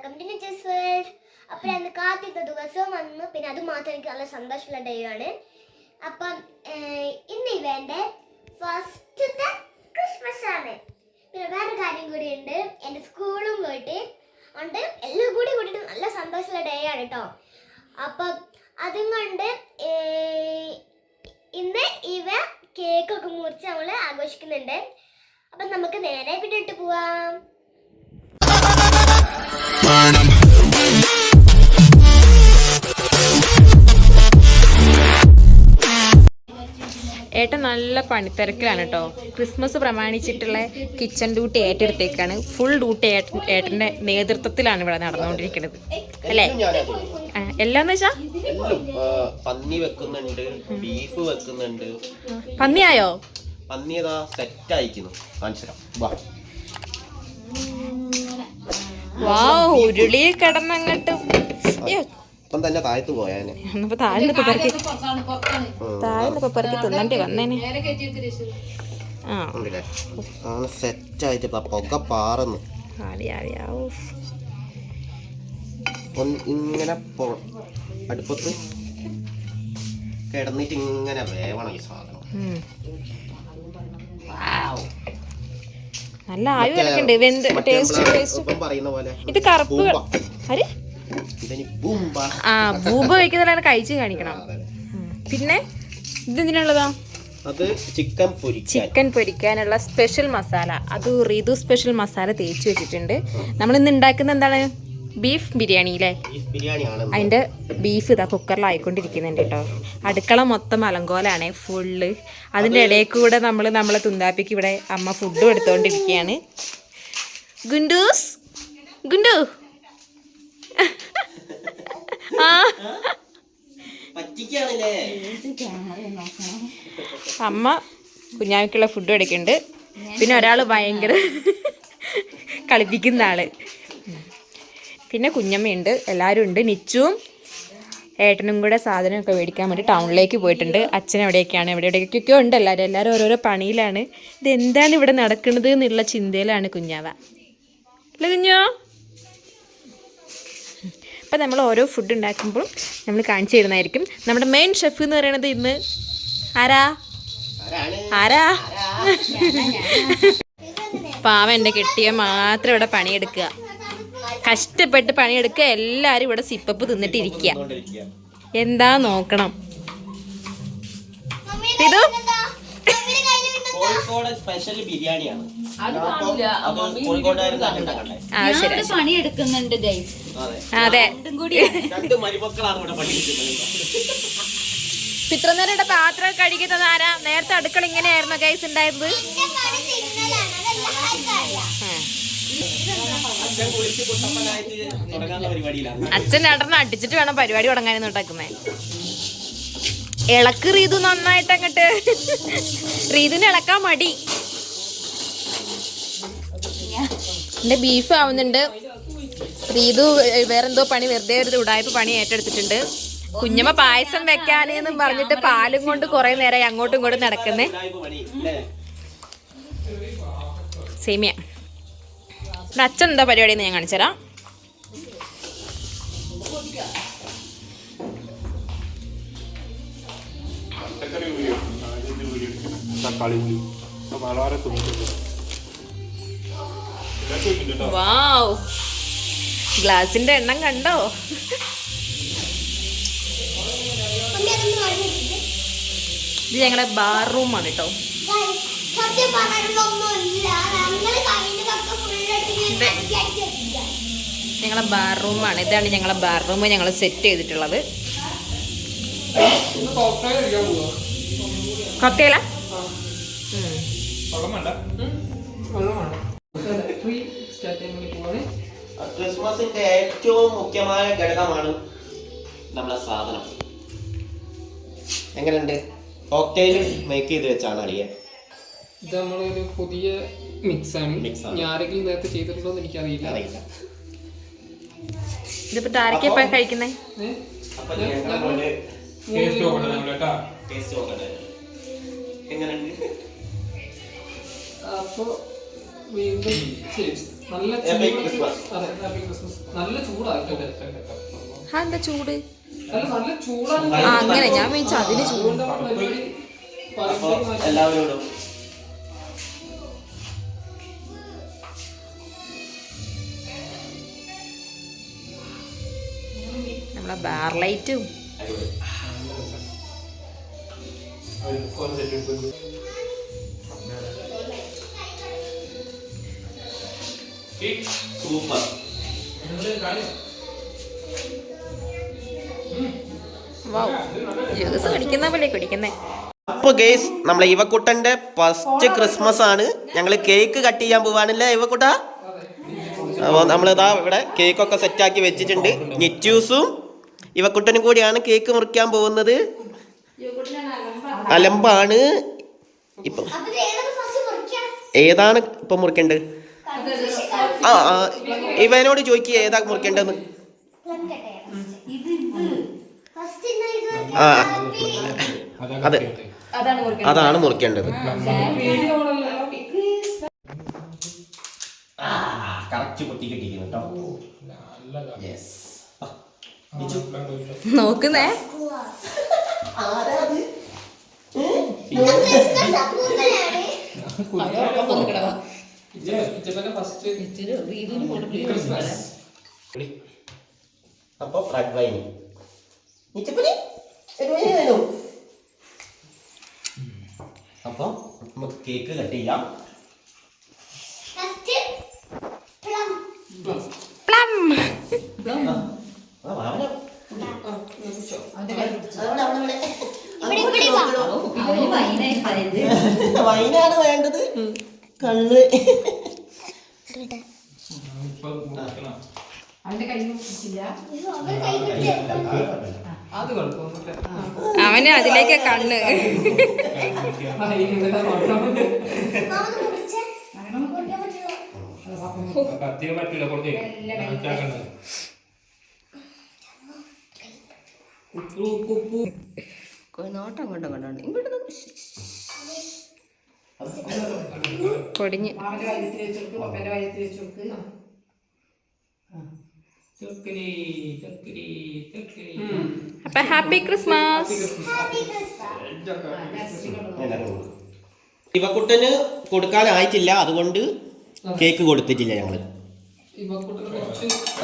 Welcome to നിച്ചസ് world. അപ്പോൾ ഞാൻ കാത്തിരുന്ന ദിവസവും വന്നു. പിന്നെ അത് മാത്രം എനിക്ക് നല്ല സന്തോഷമുള്ള ഡേ ആണ്. അപ്പം ഇന്ന് ഇവൻ്റെ ഫസ്റ്റത്തെ ക്രിസ്മസ് ആണ്. പിന്നെ വേറെ കാര്യം കൂടിയുണ്ട്, എൻ്റെ സ്കൂളും പോയിട്ട് ഉണ്ട്. എല്ലാം കൂടിയിട്ട് നല്ല സന്തോഷമുള്ള ഡേ ആണ് കേട്ടോ. അപ്പം അതും കൊണ്ട് ഇന്ന് ഇവ കേക്കൊക്കെ മുറിച്ച് നമ്മൾ ആഘോഷിക്കുന്നുണ്ട്. അപ്പം നമുക്ക് നേരെ പിന്നിട്ട് പോവാം. ഏട്ടൻ നല്ല പണിത്തിരക്കിലാണ് കേട്ടോ. ക്രിസ്മസ് പ്രമാണിച്ചിട്ടുള്ള കിച്ചൺ ഡ്യൂട്ടി ഏറ്റെടുത്തേക്കാണ്. ഫുൾ ഡ്യൂട്ടി ഏട്ടൻ്റെ നേതൃത്വത്തിലാണ് ഇവിടെ നടന്നുകൊണ്ടിരിക്കുന്നത് അല്ലേ? എല്ലാന്ന് വെച്ചാ പന്നി വെക്കുന്നുണ്ട്, ബീഫ് വെക്കുന്നുണ്ട്. പന്നിയായോ? പന്നിയതാ സെറ്റ് അയക്കുന്നു. ഉരുളി കിടന്നങ്ങട്ട് ഇപ്പം തന്നെ താഴത്ത് പോയാനെ. താഴ്ന്നപ്പോ പെറുക്കി തിന്നണ്ടി വന്നേനെ. സെറ്റ് ആയിട്ട് പുക പാറുന്നു. ഇങ്ങനെ അടുപ്പത്ത് കിടന്നിട്ട് ഇങ്ങനെ വേവണം ഈ സാധനം. നല്ല ആയുണ്ട്. പറയുന്ന പോലെ ഇത് കറുപ്പ് ബൂബ കഴിക്കുന്നതിലാണ് കഴിച്ച് കാണിക്കണം. പിന്നെ ഇതെന്തിനുള്ളതാ? അത് ചിക്കൻ പൊരിക്കാനുള്ള സ്പെഷ്യൽ മസാല. അത് റിതു സ്പെഷ്യൽ മസാല തേച്ച് വെച്ചിട്ടുണ്ട്. നമ്മൾ ഇന്ന് ഉണ്ടാക്കുന്ന എന്താണ്? ബീഫ് ബിരിയാണി അല്ലേ? അതിന്റെ ബീഫ് ഇതാ കുക്കറിൽ ആയിക്കൊണ്ടിരിക്കുന്നുണ്ട് കേട്ടോ. അടുക്കള മൊത്തം അലങ്കോലാണ് ഫുള്ള്. അതിന്റെ ഇടയിൽ കൂടെ നമ്മളെ തുന്താപ്പിക്ക് ഇവിടെ അമ്മ ഫുഡും എടുത്തോണ്ടിരിക്കുകയാണ്. ഗുണ്ടു അമ്മ കുഞ്ഞാവിക്കുള്ള ഫുഡ് എടുക്കുന്നുണ്ട്. പിന്നെ ഒരാള് ഭയങ്കര കളിപ്പിക്കുന്ന ആള്. പിന്നെ കുഞ്ഞമ്മയുണ്ട്, എല്ലാവരും ഉണ്ട്. നിച്ചുവും ഏട്ടനും കൂടെ സാധനമൊക്കെ മേടിക്കാൻ വേണ്ടി ടൗണിലേക്ക് പോയിട്ടുണ്ട്. അച്ഛൻ എവിടെയൊക്കെയോ ഉണ്ട്. എല്ലാവരും ഓരോരോ പണിയിലാണ്. ഇതെന്താണ് ഇവിടെ നടക്കുന്നത് എന്നുള്ള ചിന്തയിലാണ് കുഞ്ഞാവ. അല്ല കുഞ്ഞോ? അപ്പം നമ്മൾ ഓരോ ഫുഡ് ഉണ്ടാക്കുമ്പോഴും നമ്മൾ കാണിച്ചു തരുന്നതായിരിക്കും. നമ്മുടെ മെയിൻ ഷെഫ് എന്ന് പറയുന്നത് ഇന്ന് ആരാ? പാവം എൻ്റെ കെട്ടിയ മാത്രം ഇവിടെ പണിയെടുക്കുക, കഷ്ടപ്പെട്ട് പണിയെടുക്കുക. എല്ലാവരും ഇവിടെ സിപ്പപ്പ് തിന്നിട്ടിരിക്കുക. എന്താ നോക്കണം. ഇത് സ്പെഷ്യൽ ബിരിയാണിയാണ്. പണിയെടുക്കുന്നുണ്ട്. അതെ, ഇത്ര നേരം ഇവിടെ പാത്രം കഴുകുന്നത് ആരാ? നേരത്തെ അടുക്കള ഇങ്ങനെയായിരുന്നു ഗൈസ് ഉണ്ടായത്. അച്ഛൻ ഏട്ടനെ അടിച്ചിട്ട് വേണം പരിപാടി തുടങ്ങാനെന്ന് ഉണ്ടാക്കുന്നേ. ഇളക്ക് റീതു നന്നായിട്ട് അങ്ങോട്ട്. റീതുവിന് ഇളക്കാൻ മടി. എന്റെ ബീഫ് ആവുന്നുണ്ട്. റീതു വേറെന്തോ പണി വെറുതെ ഒരു ഉടായ്പ പണി ഏറ്റെടുത്തിട്ടുണ്ട്. കുഞ്ഞമ്മ പായസം വെക്കാനെന്നും പറഞ്ഞിട്ട് പാലും കൊണ്ട് കുറെ നേരമായി അങ്ങോട്ടും ഇങ്ങോട്ടും നടക്കുന്നേ. സേമിയ. അച്ഛൻ എന്താ പരിപാടിയെന്ന് ഞാൻ കാണിച്ചുതരാം. വാവ്, ഗ്ലാസിന്റെ എണ്ണം കണ്ടോ? ഇത് ഞങ്ങളുടെ ബാർ റൂമാണ് കേട്ടോ. ഞങ്ങളെ ബാർ റൂമാണ്. ഇതാണ് ഞങ്ങളെ ബാർ റൂം ഞങ്ങൾ സെറ്റ് ചെയ്തിട്ടുള്ളത്. കോക്ടെയിലാ? ക്രിസ്മസിന്റെ ഏറ്റവും മുഖ്യമായ ഘടകമാണ് നമ്മളെ സാധനം. എങ്ങനെയുണ്ട്? കോക്ടെയിൽ മേക്ക് ചെയ്ത് വെച്ചാണ് അടിയെ. ഇത് നമ്മളൊരു പുതിയ മിക്സാണ്. ഞാൻ ആരെങ്കിലും നേരത്തെ ചെയ്തിട്ടുണ്ടോ എന്ന് എനിക്കറിയില്ല. ഇതിപ്പോ ആരൊക്കെയാ കഴിക്കുന്നേ? അപ്പൊ വീണ്ടും നല്ല Happy ചൂട്. Christmas. അതെ, Happy Christmas. നല്ല ചൂടായിട്ടുണ്ട്. എന്താ ചൂട്? അല്ല, നല്ല ചൂടാണ്. ആ അങ്ങനെ ഞാൻ വിചാരിച്ചു അതിന് ചൂട്. ചൂടുണ്ടാവുന്ന പരിപാടി അപ്പൊ പറയുമ്പോഴേക്കും എല്ലാവരോടും നമ്മളെ ബാർലൈറ്റും സൂപ്പർ. ജ്യൂസ് കുടിക്കുന്ന പോലെ കുടിക്കുന്നേ. അപ്പൊ ഗേസ് നമ്മളെ ഇവക്കുട്ടന്റെ ഫസ്റ്റ് ക്രിസ്മസ് ആണ്. ഞങ്ങള് കേക്ക് കട്ട് ചെയ്യാൻ പോവാണല്ലേ ഇവക്കുട്ട? അപ്പോൾ നമ്മളിതാ ഇവിടെ കേക്കൊക്കെ സെറ്റാക്കി വെച്ചിട്ടുണ്ട്. നിറ്റ്യൂസും ഇവക്കുട്ടനും കൂടിയാണ് കേക്ക് മുറിക്കാൻ പോകുന്നത്. അലമ്പാണ്. ഇപ്പൊ അപ്പൊ ഇത് ഏതാണ് ഫസ്റ്റ് മുറിക്കാൻ? ഏതാണ് ഇപ്പൊ മുറിക്കേണ്ടത്? ആ ഇവനോട് ചോദിക്കുക ഏതാ മുറിക്കേണ്ടതെന്ന്. പ്ലം കട്ടയാ ഫസ്റ്റ് ഇന്ന് ഇത് ആ happy അതെ, അതാണ് മുറിക്കേണ്ടത്. കറക്റ്റ് പൊട്ടി കിട്ടിയിരിക്കുന്നു കേട്ടോ. നോക്കുന്നേ. ക്രിസ്മസ് അപ്പൂപ്പനാണ്. അപ്പൊ റെഡ് വൈൻ അപ്പൊ നമുക്ക് കേക്ക് കട്ട് ചെയ്യാം. First plum. പ്ലം. ഇവിടെ വാ. വൈനാണ് വേണ്ടത്. കള്ള് അവർ കൈ കിട്ടിയ അത് കുഴപ്പമൊന്നുമില്ല. അവന് അതിലേക്ക് കണ്ണ്. മാമ മുറിച്ചേ മുറിക്കാൻ പറ്റില്ല. നോട്ടം കൊണ്ടോ പൊടിഞ്ഞ്. അപ്പൊ ഹാപ്പി ക്രിസ്മസ്. ഇവക്കുട്ടന് കൊടുക്കാനായിട്ടില്ല, അതുകൊണ്ട് കേക്ക് കൊടുത്തിട്ടില്ല ഞങ്ങള്.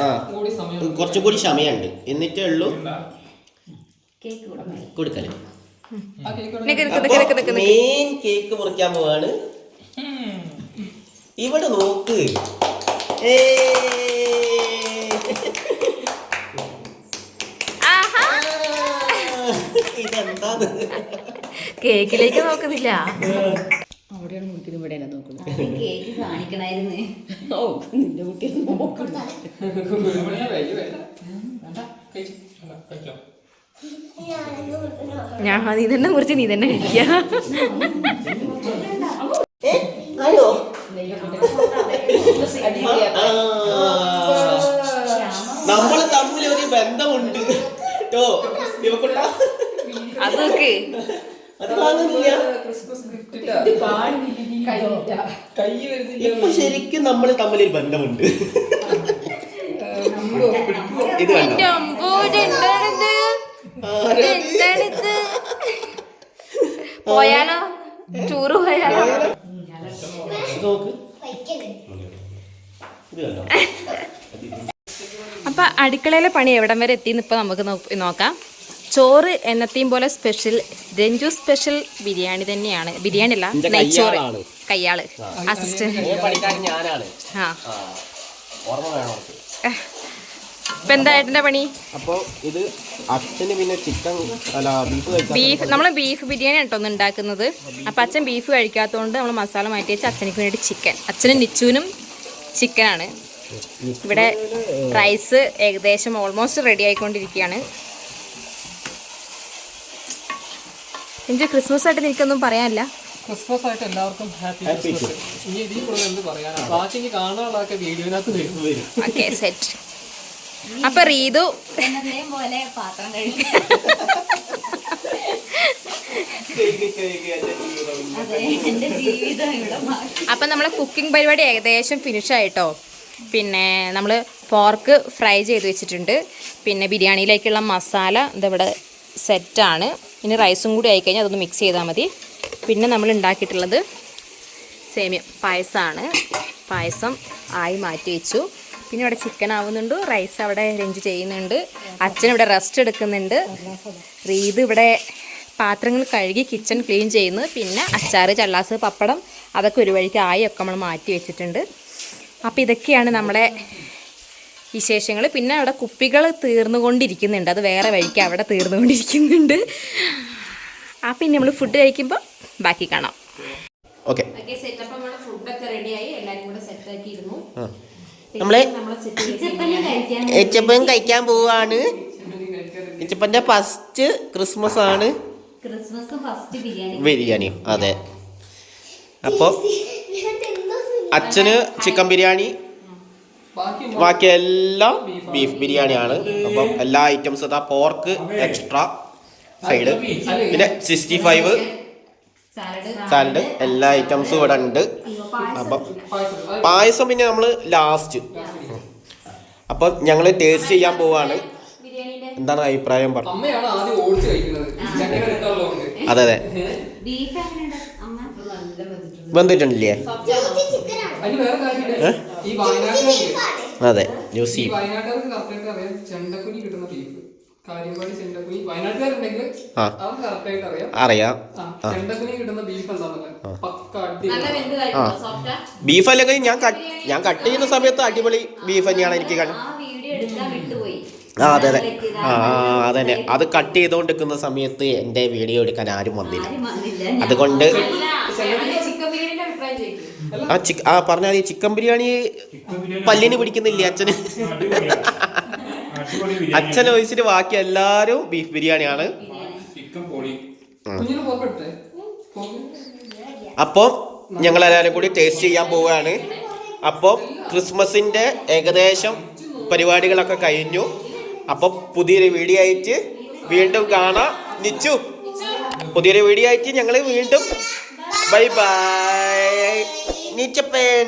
ആ കുറച്ചും കൂടി സമയമുണ്ട്, എന്നിട്ടേ ഉള്ളൂ കൊടുക്കല്. മെയിൻ കേക്ക് മുറിക്കാൻ പോവാണ്. ഇവിടെ നോക്ക്. ഇതെന്താന്ന് കേക്കിലേക്ക് നോക്കുന്നില്ല. അവിടെയാണ് മുറിക്കുന്നത്, ഇവിടെയാണ് നോക്കുന്നത്. കേക്ക് കാണിക്കണായിരുന്നേ. ഓ നിന്റെ കുട്ടി ഞാൻ നീ തന്നെ മുറിച്ച് നീ തന്നെ കഴിക്കുക. നമ്മള് തമ്മിൽ ഒരു ബന്ധമുണ്ട് കേട്ടോ ഇവക്കുട്ട. അതൊക്കെ അത് കാണുന്നില്ല. ഇപ്പൊ ശരിക്കും നമ്മൾ തമ്മിലൊരു ബന്ധമുണ്ട്. ഇത് കണ്ടോ? പോയാലോ? ടൂറ് പോയാലോ? നോക്ക്. അപ്പൊ അടുക്കളയിലെ പണി എവിടം വരെ എത്തിന്ന് ഇപ്പൊ നമുക്ക് നോക്കാം. ചോറ് എന്നത്തെയും പോലെ സ്പെഷ്യൽ രഞ്ജു സ്പെഷ്യൽ ബിരിയാണി തന്നെയാണ്. ബിരിയാണി അല്ല, നെയ്ച്ചോറ്. കയ്യാള് അസിസ്റ്റന്റ്. ആ ഇപ്പൊ എന്താ ഏട്ടന്റെ പണി? അപ്പൊ ഇത് അച്ഛന് പിന്നെ ചിക്കൻ അല്ല ബീഫ്. നമ്മള് ബീഫ് ബിരിയാണി കേട്ടോ ഒന്ന് ഉണ്ടാക്കുന്നത്. അപ്പൊ അച്ഛൻ ബീഫ് കഴിക്കാത്തതുകൊണ്ട് നമ്മൾ മസാല മാറ്റി വെച്ച് അച്ഛനക്ക് വേണ്ടി ചിക്കൻ. അച്ഛനും നിച്ചുവിനും ചിക്കനാണ്. ഇവിടെ റൈസ് ഏകദേശം ഓൾമോസ്റ്റ് റെഡി ആയിക്കൊണ്ടിരിക്കുകയാണ്. എനിക്ക് ക്രിസ്മസ് ആയിട്ട് എനിക്കൊന്നും പറയാനില്ല. ക്രിസ്മസ് ആയിട്ട് എല്ലാവർക്കും ഹാപ്പി ക്രിസ്മസ്. ഇനി ഇതിൽ കൂടുതൽ എന്ത് പറയാനാണ്? ബാക്കി ഇനി കാണാനുള്ളതൊക്കെ വീഡിയോനകത്ത് വരും. Okay set. അപ്പൊ റീതു പോലെ പാത്രം കഴിക്കും. അതെ, എന്റെ ജീവിതം ഇവിടെ മാറി. അപ്പൊ നമ്മളെ കുക്കിംഗ് പരിപാടി ഏകദേശം ഫിനിഷ് ആയിട്ടോ. പിന്നെ നമ്മൾ പോർക്ക് ഫ്രൈ ചെയ്ത് വെച്ചിട്ടുണ്ട്. പിന്നെ ബിരിയാണിയിലേക്കുള്ള മസാല ഇതിവിടെ സെറ്റാണ്. ഇനി റൈസും കൂടി ആയിക്കഴിഞ്ഞാൽ അതൊന്ന് മിക്സ് ചെയ്താൽ മതി. പിന്നെ നമ്മൾ ഉണ്ടാക്കിയിട്ടുള്ളത് സേമിയ പായസമാണ്. പായസം ആയി മാറ്റി വെച്ചു. പിന്നെ ഇവിടെ ചിക്കൻ ആവുന്നുണ്ട്, റൈസ് അവിടെ അറേഞ്ച് ചെയ്യുന്നുണ്ട്, അച്ഛൻ ഇവിടെ റെസ്റ്റ് എടുക്കുന്നുണ്ട്, റീത് ഇവിടെ പാത്രങ്ങൾ കഴുകി കിച്ചൺ ക്ലീൻ ചെയ്യുന്നു. പിന്നെ അച്ചാറ്, ചള്ളാസ്, പപ്പടം അതൊക്കെ ഒരു വഴിക്ക് ആയി ഒക്കെ നമ്മൾ മാറ്റി വെച്ചിട്ടുണ്ട്. അപ്പോൾ ഇതൊക്കെയാണ് നമ്മുടെ വിശേഷങ്ങൾ. പിന്നെ അവിടെ കുപ്പികൾ തീർന്നുകൊണ്ടിരിക്കുന്നുണ്ട്, അത് വേറെ വഴിക്ക് അവിടെ തീർന്നുകൊണ്ടിരിക്കുന്നുണ്ട്. അപ്പം ഇനി നമ്മൾ ഫുഡ് കഴിക്കുമ്പോൾ ബാക്കി കാണാം. ഓക്കെ, സെറ്റപ്പ് നമ്മുടെ ഫുഡൊക്കെ റെഡിയായി, എല്ലാവരും കൂടെ സെറ്റാക്കിയിരുന്നു. നമ്മള് എച്ചപ്പൻ കഴിക്കാൻ പോവാണ്. എച്ചപ്പൻ്റെ ഫസ്റ്റ് ക്രിസ്മസ് ആണ്. ക്രിസ്മസ് ഫസ്റ്റ് ബിരിയാണി, അതെ. അപ്പോൾ അച്ഛന് ചിക്കൻ ബിരിയാണി, ബാക്കി എല്ലാം ബീഫ് ബിരിയാണിയാണ്. അപ്പം എല്ലാ ഐറ്റംസ് ഇതാ, പോർക്ക് എക്സ്ട്രാ സൈഡ്, പിന്നെ 65 സാലഡ്, എല്ലാ ഐറ്റംസും ഇവിടെ ഉണ്ട്. അപ്പം പായസം പിന്നെ നമ്മൾ ലാസ്റ്റ്. അപ്പം ഞങ്ങൾ ടേസ്റ്റ് ചെയ്യാൻ പോവാണ്. എന്താണ് അഭിപ്രായം പറഞ്ഞു? അമ്മയാണ് ആദ്യം ഓടിച്ച് കഴിക്കുന്നത്. അതെ അതെ, വന്നിട്ടുണ്ടില്ലേ? അതിന് വേറെ കാര്യമില്ല, ഈ വയനാട്ടിൽ അതെ, ജ്യൂസി വയനാട്ടുകാർക്ക് കറക്റ്റായിട്ട് അറിയാം ചെണ്ടക്കുനി കിട്ടുന്ന ബീഫ്. കാര്യമാടി ചെണ്ടക്കുനി വയനാട്ടുകാരുണ്ടെങ്കിൽ ആ. അവർക്ക് കറക്റ്റായിട്ട് അറിയാം. അറിയാം. ചെണ്ടക്കുനി കിട്ടുന്ന ബീഫ് എന്താണെന്നല്ലേ പക്ക അടി. ബീഫ് അല്ലെങ്കിൽ ഞാൻ കട്ട് ചെയ്യുന്ന സമയത്ത് അടിപൊളി ബീഫ് തന്നെയാണ് എനിക്ക് കാണുന്നത്. ആ വീഡിയോ എടുക്കാൻ വിട്ടുപോയി. ആ അതെ അതെ, അതന്നെ. അത് കട്ട് ചെയ്തുകൊണ്ടിരിക്കുന്ന സമയത്ത് എൻ്റെ വീഡിയോ എടുക്കാൻ ആരും വന്നില്ല. ആരും വന്നില്ല. അതുകൊണ്ട് ചിക്കൻ ബിരിയാണിയുടെ അഭിപ്രായം ചോദിക്കും. പറഞ്ഞാൽ ഈ ചിക്കൻ ബിരിയാണി പല്ലിന് പിടിക്കുന്നില്ലേ അച്ഛന്? അച്ഛനെ ഒഴിച്ചിട്ട് ബാക്കി എല്ലാവരും ബീഫ് ബിരിയാണിയാണ്. കുഞ്ഞിന് പോർക്കട്ടെ. അപ്പം ഞങ്ങളെല്ലാവരും കൂടി ടേസ്റ്റ് ചെയ്യാൻ പോവുകയാണ്. അപ്പം ക്രിസ്മസിൻ്റെ ഏകദേശം പരിപാടികളൊക്കെ കഴിഞ്ഞു. അപ്പം പുതിയൊരു വീഡിയോ ആയിട്ട് വീണ്ടും കാണാം. നിച്ചു, പുതിയൊരു വീഡിയോ ആയിട്ട് ഞങ്ങൾ വീണ്ടും ബൈ ബൈ. നീച്ചപ്പൻ.